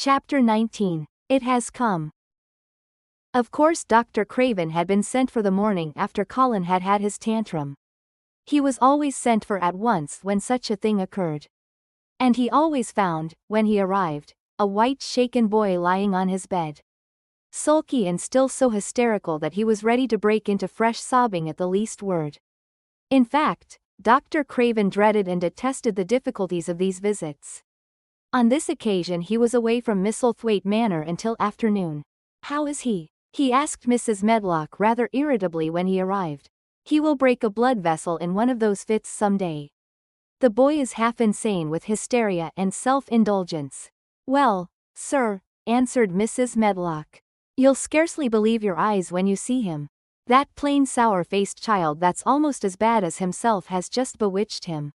Chapter 19. It Has Come. Of course Dr. Craven had been sent for the morning after Colin had had his tantrum. He was always sent for at once when such a thing occurred. And he always found, when he arrived, a white shaken boy lying on his bed. Sulky and still so hysterical that he was ready to break into fresh sobbing at the least word. In fact, Dr. Craven dreaded and detested the difficulties of these visits. On this occasion he was away from Misselthwaite Manor until afternoon. "How is he?" he asked Mrs. Medlock rather irritably when he arrived. "He will break a blood vessel in one of those fits some day. The boy is half insane with hysteria and self-indulgence." "Well, sir," answered Mrs. Medlock, "you'll scarcely believe your eyes when you see him. That plain sour-faced child that's almost as bad as himself has just bewitched him.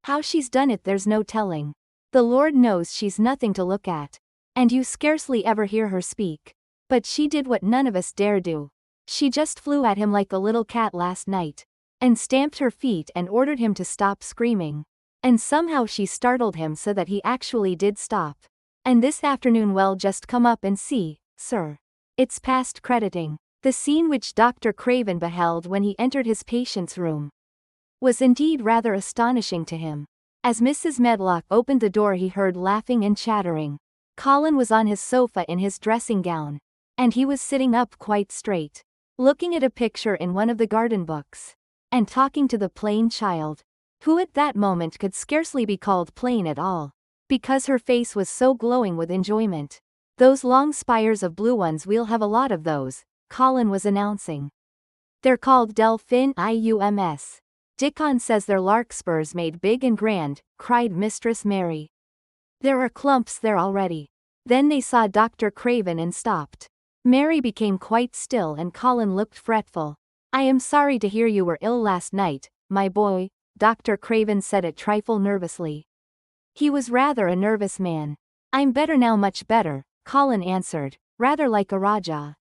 How she's done it there's no telling. The Lord knows she's nothing to look at. And you scarcely ever hear her speak. But she did what none of us dare do. She just flew at him like a little cat last night, and stamped her feet and ordered him to stop screaming. And somehow she startled him so that he actually did stop. And this afternoon, well, just come up and see, sir. It's past crediting." The scene which Dr. Craven beheld when he entered his patient's room was indeed rather astonishing to him. As Mrs. Medlock opened the door he heard laughing and chattering. Colin was on his sofa in his dressing gown. And he was sitting up quite straight, looking at a picture in one of the garden books, and talking to the plain child, who at that moment could scarcely be called plain at all, because her face was so glowing with enjoyment. "Those long spires of blue ones, we'll have a lot of those," Colin was announcing. "They're called delphiniums. Dickon says they're larkspurs made big and grand," cried Mistress Mary. "There are clumps there already." Then they saw Dr. Craven and stopped. Mary became quite still and Colin looked fretful. "I am sorry to hear you were ill last night, my boy," Dr. Craven said a trifle nervously. He was rather a nervous man. "I'm better now, much better," Colin answered, rather like a Rajah.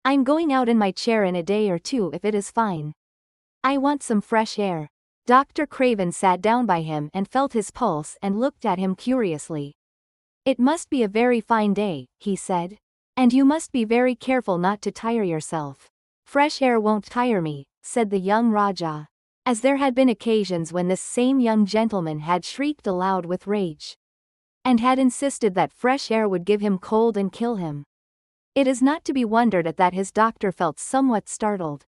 "I'm going out in my chair in a day or two if it is fine. I want some fresh air." Dr. Craven sat down by him and felt his pulse and looked at him curiously. "It must be a very fine day," he said. "And you must be very careful not to tire yourself." "Fresh air won't tire me," said the young Rajah, as there had been occasions when this same young gentleman had shrieked aloud with rage, and had insisted that fresh air would give him cold and kill him. It is not to be wondered at that his doctor felt somewhat startled.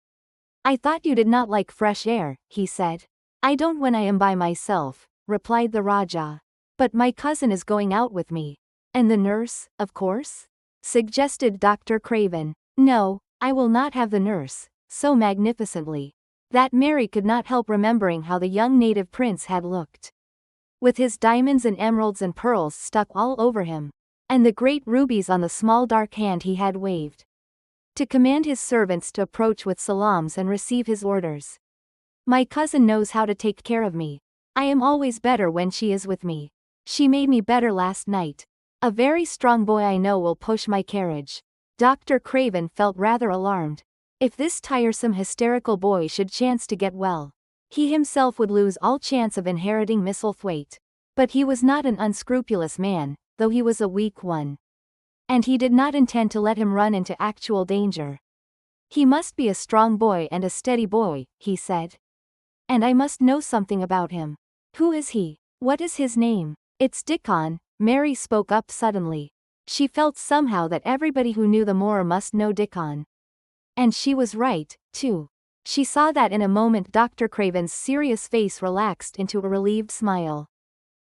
"I thought you did not like fresh air," he said. "I don't when I am by myself," replied the Rajah. "But my cousin is going out with me." "And the nurse, of course?" suggested Dr. Craven. "No, I will not have the nurse," so magnificently that Mary could not help remembering how the young native prince had looked, with his diamonds and emeralds and pearls stuck all over him, and the great rubies on the small dark hand he had waved, to command his servants to approach with salams and receive his orders. "My cousin knows how to take care of me. I am always better when she is with me. She made me better last night. A very strong boy I know will push my carriage." Dr. Craven felt rather alarmed. If this tiresome hysterical boy should chance to get well, he himself would lose all chance of inheriting Misselthwaite. But he was not an unscrupulous man, though he was a weak one. And he did not intend to let him run into actual danger. "He must be a strong boy and a steady boy," he said. "And I must know something about him. Who is he? What is his name?" "It's Dickon," Mary spoke up suddenly. She felt somehow that everybody who knew the moor must know Dickon. And she was right, too. She saw that in a moment Dr. Craven's serious face relaxed into a relieved smile.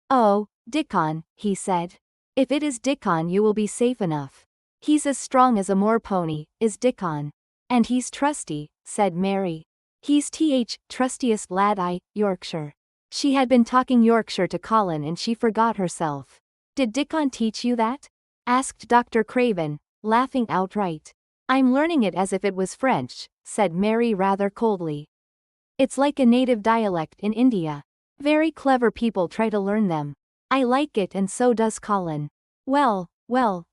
"Oh, Dickon," he said. "If it is Dickon you will be safe enough. He's as strong as a moor pony, is Dickon. And he's trusty," said Mary. "He's trustiest lad I, Yorkshire." She had been talking Yorkshire to Colin and she forgot herself. "Did Dickon teach you that?" asked Dr. Craven, laughing outright. "I'm learning it as if it was French," said Mary rather coldly. "It's like a native dialect in India. Very clever people try to learn them. I like it and so does Colin." Well,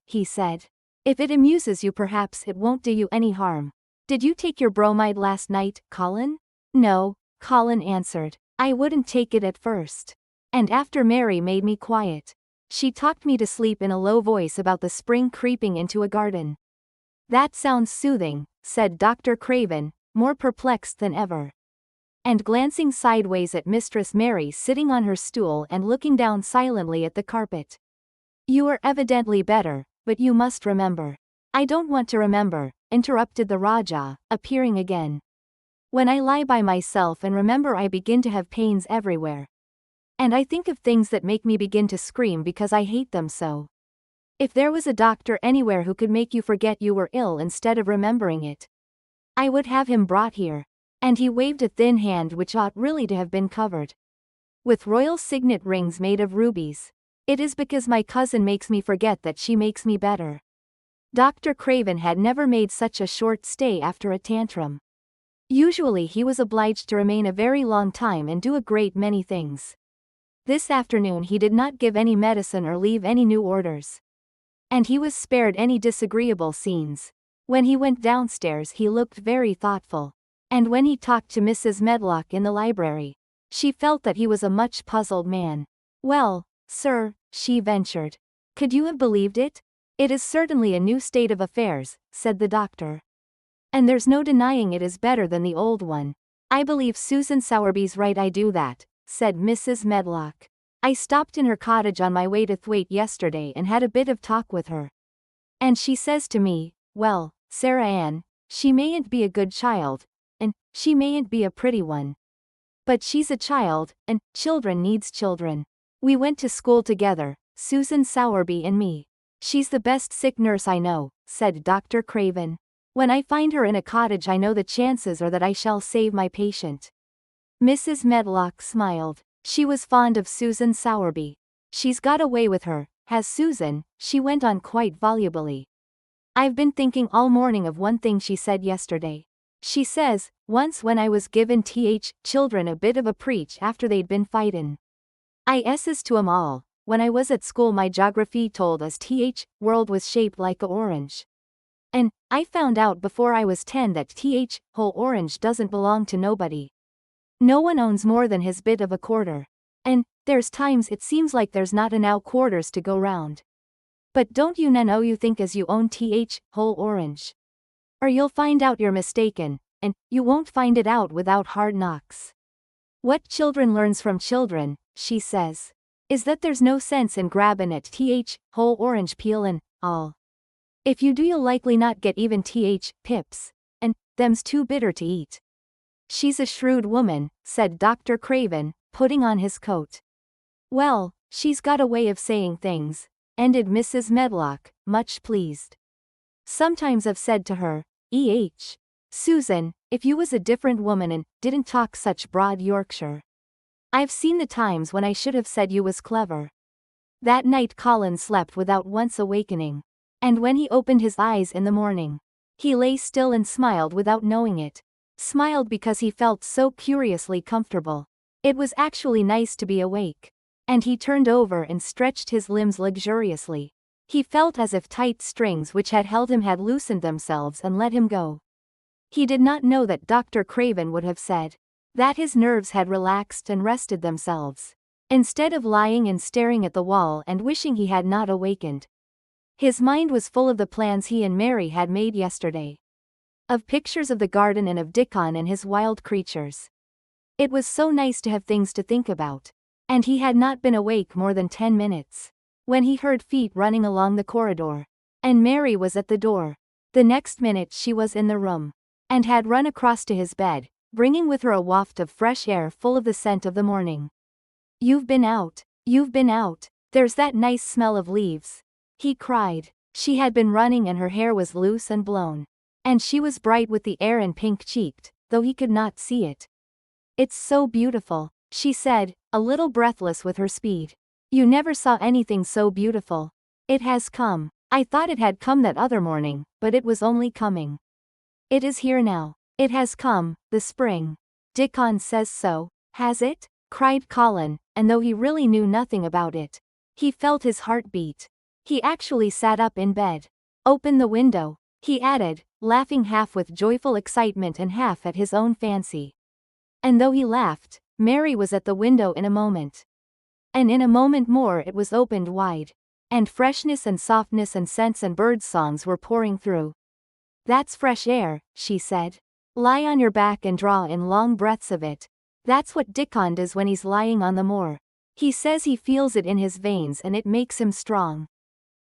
he said. "If it amuses you perhaps it won't do you any harm. Did you take your bromide last night, Colin?" "No," Colin answered. "I wouldn't take it at first. And after Mary made me quiet. She talked me to sleep in a low voice about the spring creeping into a garden. That sounds soothing, said Dr. Craven, more perplexed than ever. And glancing sideways at Mistress Mary sitting on her stool and looking down silently at the carpet. You are evidently better, but you must remember. I don't want to remember, interrupted the Rajah, appearing again. When I lie by myself and remember, I begin to have pains everywhere. And I think of things that make me begin to scream because I hate them so. If there was a doctor anywhere who could make you forget you were ill instead of remembering it, I would have him brought here. And he waved a thin hand which ought really to have been covered with royal signet rings made of rubies. It is because my cousin makes me forget that she makes me better. Dr. Craven had never made such a short stay after a tantrum. Usually he was obliged to remain a very long time and do a great many things. This afternoon he did not give any medicine or leave any new orders. And he was spared any disagreeable scenes. When he went downstairs he looked very thoughtful. And when he talked to Mrs. Medlock in the library, she felt that he was a much puzzled man. Well, sir, she ventured. Could you have believed it? It is certainly a new state of affairs, said the doctor. And there's no denying it is better than the old one. I believe Susan Sowerby's right, I do that, said Mrs. Medlock. I stopped in her cottage on my way to Thwaite yesterday and had a bit of talk with her. And she says to me, well, Sarah Ann, she mayn't be a good child, and she mayn't be a pretty one. But she's a child, and children needs children. We went to school together, Susan Sowerby and me. She's the best sick nurse I know, said Dr. Craven. When I find her in a cottage I know the chances are that I shall save my patient. Mrs. Medlock smiled. She was fond of Susan Sowerby. She's got away with her, has Susan, she went on quite volubly. I've been thinking all morning of one thing she said yesterday. She says, once when I was givin' children a bit of a preach after they'd been fightin'. I esses to 'em all, when I was at school my geography told us world was shaped like a orange. And I found out before I was 10 that whole orange doesn't belong to nobody. No one owns more than his bit of a quarter. And there's times it seems like there's not enough quarters to go round. But don't you know you think as you own whole orange? Or you'll find out you're mistaken, and you won't find it out without hard knocks. What children learns from children, she says, is that there's no sense in grabbin' at whole orange peel and all. If you do you'll likely not get even pips, and them's too bitter to eat. She's a shrewd woman, said Dr. Craven, putting on his coat. Well, she's got a way of saying things, ended Mrs. Medlock, much pleased. Sometimes I've said to her, Susan, if you was a different woman and didn't talk such broad Yorkshire. I've seen the times when I should have said you was clever. That night Colin slept without once awakening. And when he opened his eyes in the morning, he lay still and smiled without knowing it. Smiled because he felt so curiously comfortable. It was actually nice to be awake. And he turned over and stretched his limbs luxuriously. He felt as if tight strings which had held him had loosened themselves and let him go. He did not know that Dr. Craven would have said that his nerves had relaxed and rested themselves, instead of lying and staring at the wall and wishing he had not awakened. His mind was full of the plans he and Mary had made yesterday. Of pictures of the garden and of Dickon and his wild creatures. It was so nice to have things to think about. And he had not been awake more than 10 minutes. When he heard feet running along the corridor. And Mary was at the door. The next minute she was in the room. And had run across to his bed, bringing with her a waft of fresh air full of the scent of the morning. You've been out. There's that nice smell of leaves. He cried. She had been running and her hair was loose and blown. And she was bright with the air and pink-cheeked, though he could not see it. It's so beautiful, she said, a little breathless with her speed. You never saw anything so beautiful. It has come. I thought it had come that other morning, but it was only coming. It is here now. It has come, the spring. Dickon says so, has it? Cried Colin, and though he really knew nothing about it, he felt his heart beat. He actually sat up in bed. Open the window, he added, laughing half with joyful excitement and half at his own fancy. And though he laughed, Mary was at the window in a moment. And in a moment more it was opened wide. And freshness and softness and scents and bird songs were pouring through. "That's fresh air," she said. "Lie on your back and draw in long breaths of it." That's what Dickon does when he's lying on the moor. He says he feels it in his veins and it makes him strong.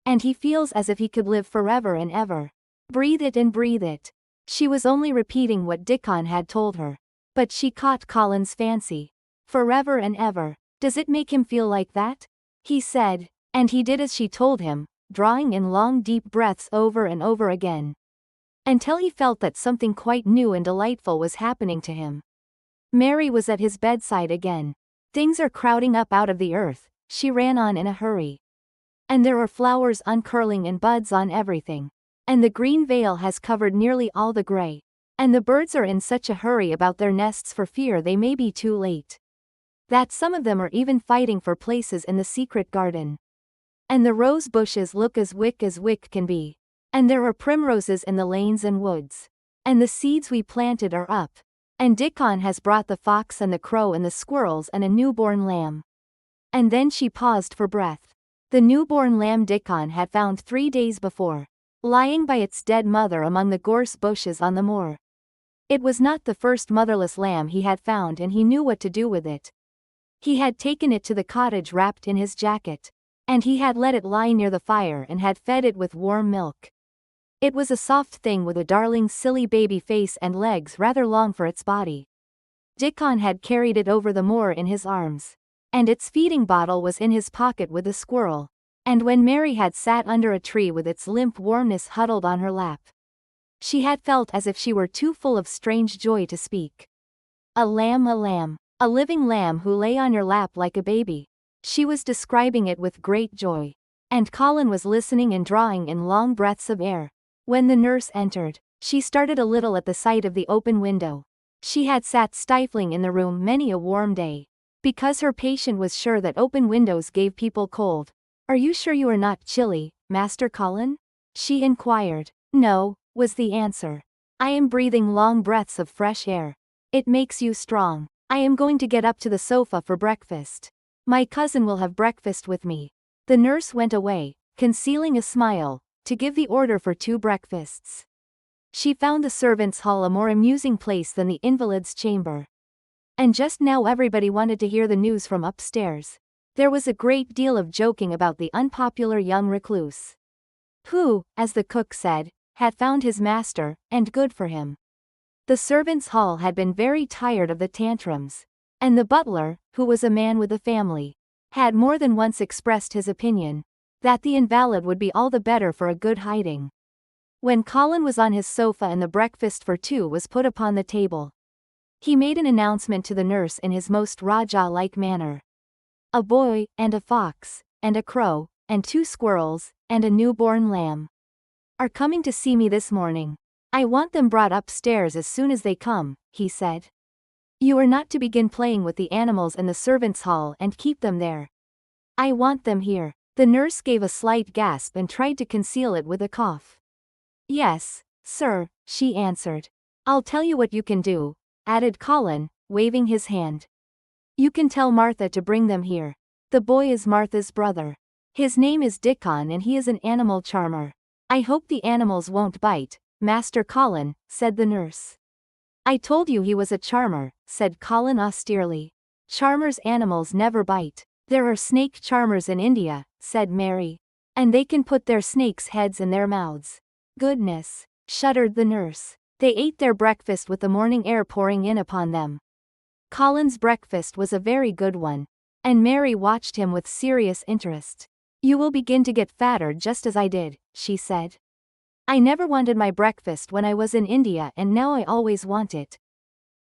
And he feels as if he could live forever and ever. Breathe it and breathe it. She was only repeating what Dickon had told her. But she caught Colin's fancy. "Forever and ever. Does it make him feel like that?" he said. And he did as she told him, drawing in long deep breaths over and over again. Until he felt that something quite new and delightful was happening to him. Mary was at his bedside again. "Things are crowding up out of the earth," she ran on in a hurry. "And there are flowers uncurling and buds on everything. And the green veil has covered nearly all the gray. And the birds are in such a hurry about their nests for fear they may be too late. That some of them are even fighting for places in the secret garden. And the rose bushes look as wick can be. And there are primroses in the lanes and woods. And the seeds we planted are up. And Dickon has brought the fox and the crow and the squirrels and a newborn lamb." And then she paused for breath. The newborn lamb Dickon had found 3 days before, lying by its dead mother among the gorse bushes on the moor. It was not the first motherless lamb he had found, and he knew what to do with it. He had taken it to the cottage wrapped in his jacket. And he had let it lie near the fire and had fed it with warm milk. It was a soft thing with a darling silly baby face and legs rather long for its body. Dickon had carried it over the moor in his arms. And its feeding bottle was in his pocket with the squirrel. And when Mary had sat under a tree with its limp warmness huddled on her lap, she had felt as if she were too full of strange joy to speak. A lamb, a living lamb who lay on your lap like a baby. She was describing it with great joy. And Colin was listening and drawing in long breaths of air. When the nurse entered, she started a little at the sight of the open window. She had sat stifling in the room many a warm day, because her patient was sure that open windows gave people cold. "Are you sure you are not chilly, Master Colin?" she inquired. "No," was the answer. "I am breathing long breaths of fresh air. It makes you strong. I am going to get up to the sofa for breakfast. My cousin will have breakfast with me." The nurse went away, concealing a smile, to give the order for 2 breakfasts. She found the servants' hall a more amusing place than the invalid's chamber. And just now everybody wanted to hear the news from upstairs. There was a great deal of joking about the unpopular young recluse, who, as the cook said, had found his master, and good for him. The servants' hall had been very tired of the tantrums. And the butler, who was a man with a family, had more than once expressed his opinion that the invalid would be all the better for a good hiding. When Colin was on his sofa and the breakfast for 2 was put upon the table, he made an announcement to the nurse in his most Rajah-like manner. "A boy, and a fox, and a crow, and 2 squirrels, and a newborn lamb are coming to see me this morning. I want them brought upstairs as soon as they come," he said. "You are not to begin playing with the animals in the servants' hall and keep them there. I want them here." The nurse gave a slight gasp and tried to conceal it with a cough. "Yes, sir," she answered. "I'll tell you what you can do," added Colin, waving his hand. "You can tell Martha to bring them here. The boy is Martha's brother. His name is Dickon and he is an animal charmer." "I hope the animals won't bite, Master Colin," said the nurse. "I told you he was a charmer," said Colin austerely. "Charmers' animals never bite." "There are snake charmers in India," said Mary. "And they can put their snakes' heads in their mouths." "Goodness," shuddered the nurse. They ate their breakfast with the morning air pouring in upon them. Colin's breakfast was a very good one. And Mary watched him with serious interest. "You will begin to get fatter just as I did," she said. "I never wanted my breakfast when I was in India and now I always want it."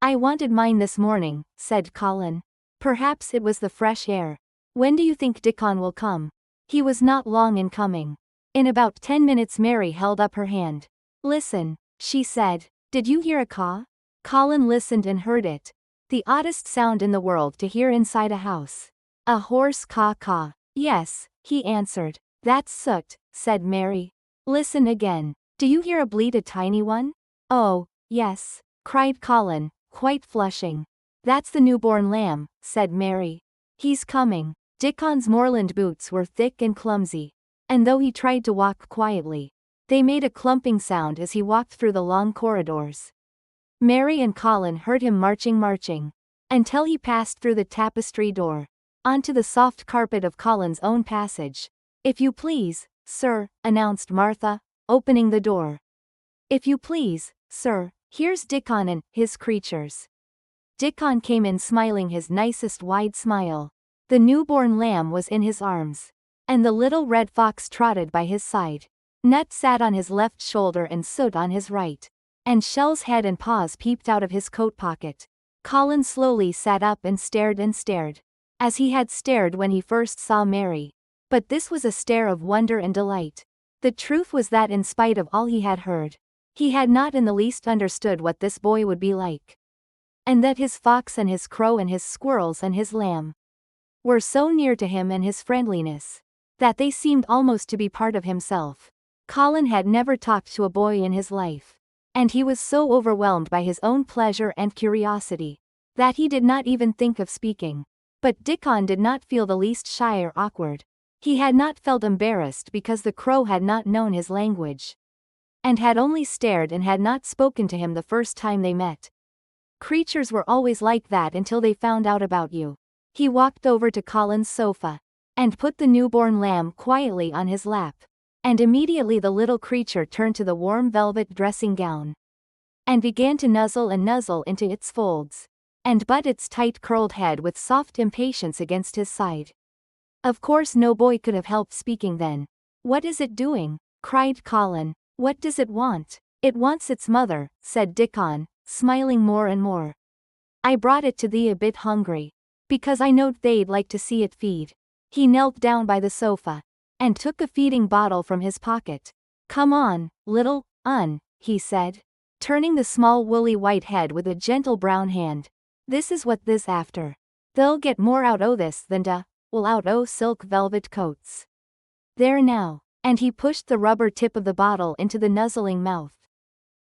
"I wanted mine this morning," said Colin. "Perhaps it was the fresh air." "When do you think Dickon will come?" "He was not long in coming. In about 10 minutes." Mary held up her hand. "Listen," she said. "Did you hear a caw?" Colin listened and heard it. The oddest sound in the world to hear inside a house. A hoarse caw-caw. "Yes," he answered. "That's Soot," said Mary. "Listen again. Do you hear a bleat, a tiny one?" "Oh, yes," cried Colin, quite flushing. "That's the newborn lamb," said Mary. "He's coming." Dickon's moorland boots were thick and clumsy, and though he tried to walk quietly, they made a clumping sound as he walked through the long corridors. Mary and Colin heard him marching, until he passed through the tapestry door, onto the soft carpet of Colin's own passage. "If you please, sir," announced Martha, opening the door. "If you please, sir, here's Dickon and his creatures." Dickon came in smiling his nicest wide smile. The newborn lamb was in his arms, and the little red fox trotted by his side. Nut sat on his left shoulder and Soot on his right, and Shell's head and paws peeped out of his coat pocket. Colin slowly sat up and stared, as he had stared when he first saw Mary. But this was a stare of wonder and delight. The truth was that in spite of all he had heard, he had not in the least understood what this boy would be like. And that his fox and his crow and his squirrels and his lamb were so near to him, and his friendliness, that they seemed almost to be part of himself. Colin had never talked to a boy in his life, and he was so overwhelmed by his own pleasure and curiosity, that he did not even think of speaking. But Dickon did not feel the least shy or awkward. He had not felt embarrassed because the crow had not known his language, and had only stared and had not spoken to him the first time they met. Creatures were always like that until they found out about you. He walked over to Colin's sofa, and put the newborn lamb quietly on his lap, and immediately the little creature turned to the warm velvet dressing gown, and began to nuzzle into its folds, and butt its tight curled head with soft impatience against his side. Of course no boy could have helped speaking then. "What is it doing?" cried Colin. "What does it want?" "It wants its mother," said Dickon, smiling more and more. "I brought it to thee a bit hungry, because I knowed they'd like to see it feed." He knelt down by the sofa, and took a feeding bottle from his pocket. "Come on, little un," he said, turning the small woolly white head with a gentle brown hand. "This is what this after. They'll get more out o' this than wool out o' silk velvet coats. There now," and he pushed the rubber tip of the bottle into the nuzzling mouth,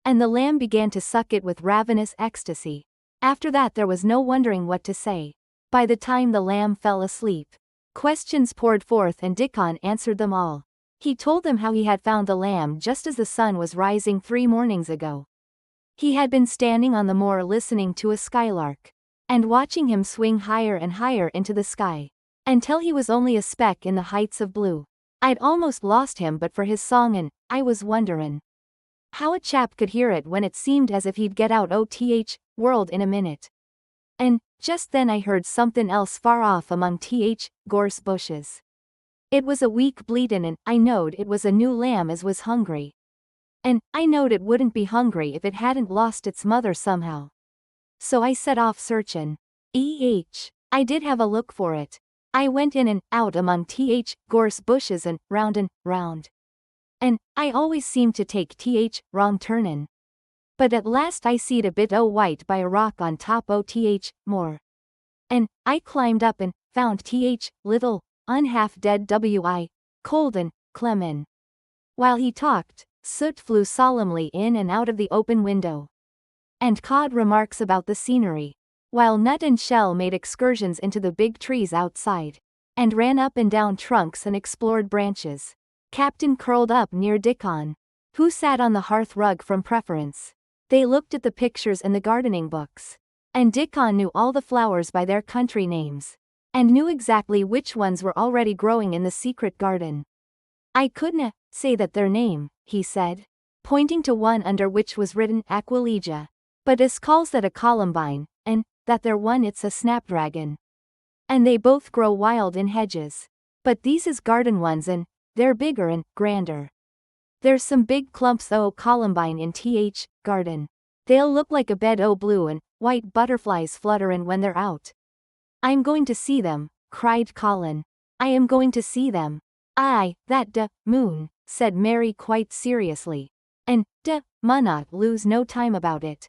and the lamb began to suck it with ravenous ecstasy. After that there was no wondering what to say. By the time the lamb fell asleep, questions poured forth and Dickon answered them all. He told them how he had found the lamb just as the sun was rising 3 mornings ago. He had been standing on the moor listening to a skylark, and watching him swing higher and higher into the sky, until he was only a speck in the heights of blue. "I'd almost lost him but for his song, and I was wonderin' how a chap could hear it when it seemed as if he'd get out o' world in a minute. And just then I heard somethin' else far off among gorse bushes. It was a weak bleatin' and I knowed it was a new lamb as was hungry. And I knowed it wouldn't be hungry if it hadn't lost its mother somehow. So I set off searchin'. I did have a look for it. I went in and out among gorse bushes and round. And I always seemed to take wrong turnin'. But at last I seed a bit o' white by a rock on top o' moor. And I climbed up and found little, half dead cold and clemin'." While he talked, Soot flew solemnly in and out of the open window, and cawed remarks about the scenery, while Nut and Shell made excursions into the big trees outside, and ran up and down trunks and explored branches. Captain curled up near Dickon, who sat on the hearth rug from preference. They looked at the pictures in the gardening books, and Dickon knew all the flowers by their country names, and knew exactly which ones were already growing in the secret garden. "I couldna say that their name," he said, pointing to one under which was written Aquilegia, "but us calls that a columbine, and that there one it's a snapdragon. And they both grow wild in hedges. But these is garden ones and they're bigger and grander. There's some big clumps o' columbine in garden. They'll look like a bed o' blue and white butterflies flutterin' when they're out." "I'm going to see them," cried Colin. "I am going to see them." "Aye, that moon," said Mary quite seriously. "And munna lose no time about it.